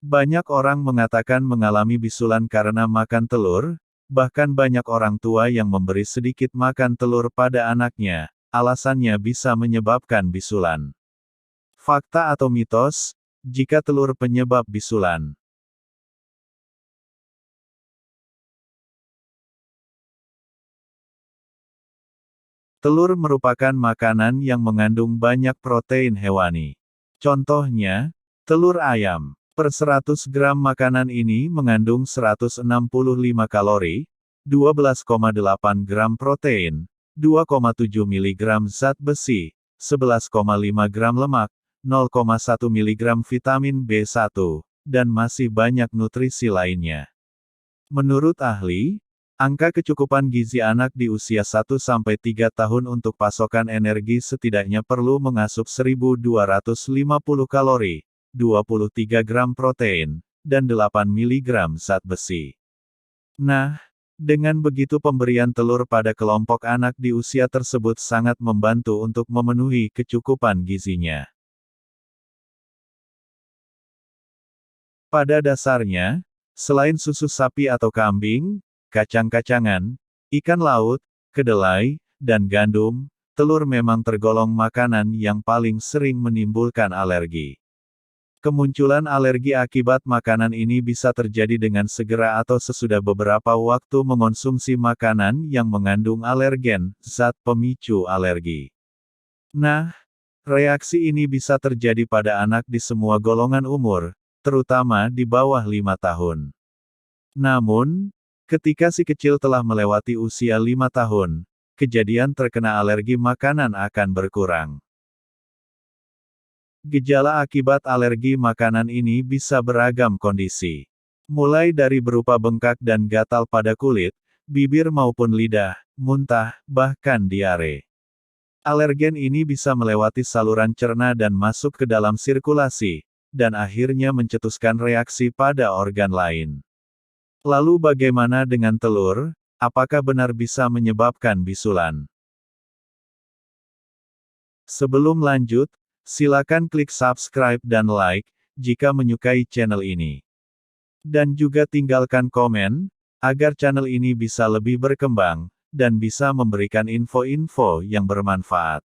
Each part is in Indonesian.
Banyak orang mengatakan mengalami bisulan karena makan telur, bahkan banyak orang tua yang memberi sedikit makan telur pada anaknya, alasannya bisa menyebabkan bisulan. Fakta atau mitos, jika telur penyebab bisulan? Telur merupakan makanan yang mengandung banyak protein hewani. Contohnya, telur ayam. Per 100 gram makanan ini mengandung 165 kalori, 12,8 gram protein, 2,7 mg zat besi, 11,5 gram lemak, 0,1 mg vitamin B1, dan masih banyak nutrisi lainnya. Menurut ahli, angka kecukupan gizi anak di usia 1-3 tahun untuk pasokan energi setidaknya perlu mengasup 1250 kalori, 23 gram protein, dan 8 mg zat besi. Nah, dengan begitu pemberian telur pada kelompok anak di usia tersebut sangat membantu untuk memenuhi kecukupan gizinya. Pada dasarnya, selain susu sapi atau kambing, kacang-kacangan, ikan laut, kedelai, dan gandum, telur memang tergolong makanan yang paling sering menimbulkan alergi. Kemunculan alergi akibat makanan ini bisa terjadi dengan segera atau sesudah beberapa waktu mengonsumsi makanan yang mengandung alergen, zat pemicu alergi. Nah, reaksi ini bisa terjadi pada anak di semua golongan umur, terutama di bawah 5 tahun. Namun, ketika si kecil telah melewati usia 5 tahun, kejadian terkena alergi makanan akan berkurang. Gejala akibat alergi makanan ini bisa beragam kondisi. Mulai dari berupa bengkak dan gatal pada kulit, bibir maupun lidah, muntah, bahkan diare. Alergen ini bisa melewati saluran cerna dan masuk ke dalam sirkulasi, dan akhirnya mencetuskan reaksi pada organ lain. Lalu bagaimana dengan telur? Apakah benar bisa menyebabkan bisulan? Sebelum lanjut, silakan klik subscribe dan like, jika menyukai channel ini. Dan juga tinggalkan komen, agar channel ini bisa lebih berkembang, dan bisa memberikan info-info yang bermanfaat.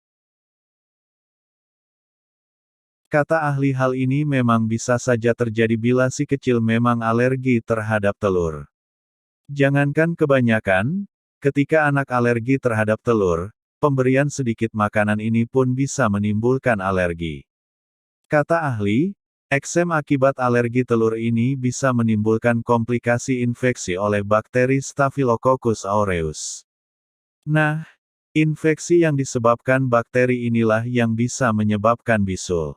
Kata ahli hal ini memang bisa saja terjadi bila si kecil memang alergi terhadap telur. Jangankan kebanyakan, ketika anak alergi terhadap telur, pemberian sedikit makanan ini pun bisa menimbulkan alergi. Kata ahli, eksem akibat alergi telur ini bisa menimbulkan komplikasi infeksi oleh bakteri Staphylococcus aureus. Nah, infeksi yang disebabkan bakteri inilah yang bisa menyebabkan bisul.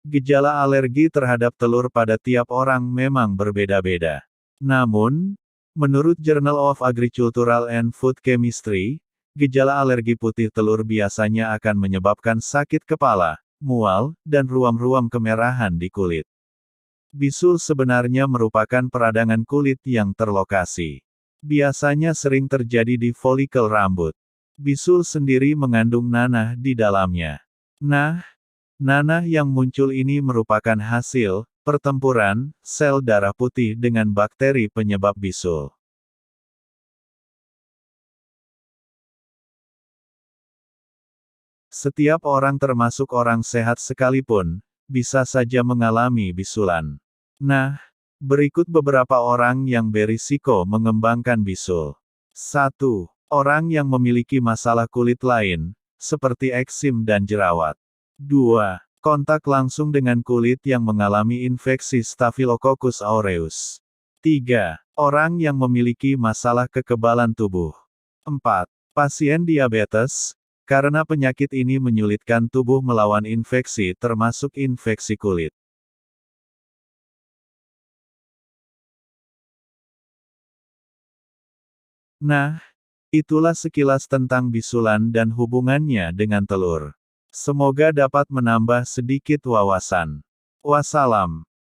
Gejala alergi terhadap telur pada tiap orang memang berbeda-beda. Namun, menurut Journal of Agricultural and Food Chemistry, gejala alergi putih telur biasanya akan menyebabkan sakit kepala, mual, dan ruam-ruam kemerahan di kulit. Bisul sebenarnya merupakan peradangan kulit yang terlokasi. Biasanya sering terjadi di folikel rambut. Bisul sendiri mengandung nanah di dalamnya. Nah, nanah yang muncul ini merupakan hasil pertempuran sel darah putih dengan bakteri penyebab bisul. Setiap orang termasuk orang sehat sekalipun, bisa saja mengalami bisulan. Nah, berikut beberapa orang yang berisiko mengembangkan bisul. 1. Orang yang memiliki masalah kulit lain, seperti eksim dan jerawat. 2. Kontak langsung dengan kulit yang mengalami infeksi Staphylococcus aureus. 3. Orang yang memiliki masalah kekebalan tubuh. 4. Pasien diabetes, karena penyakit ini menyulitkan tubuh melawan infeksi termasuk infeksi kulit. Nah, itulah sekilas tentang bisulan dan hubungannya dengan telur. Semoga dapat menambah sedikit wawasan. Wassalam.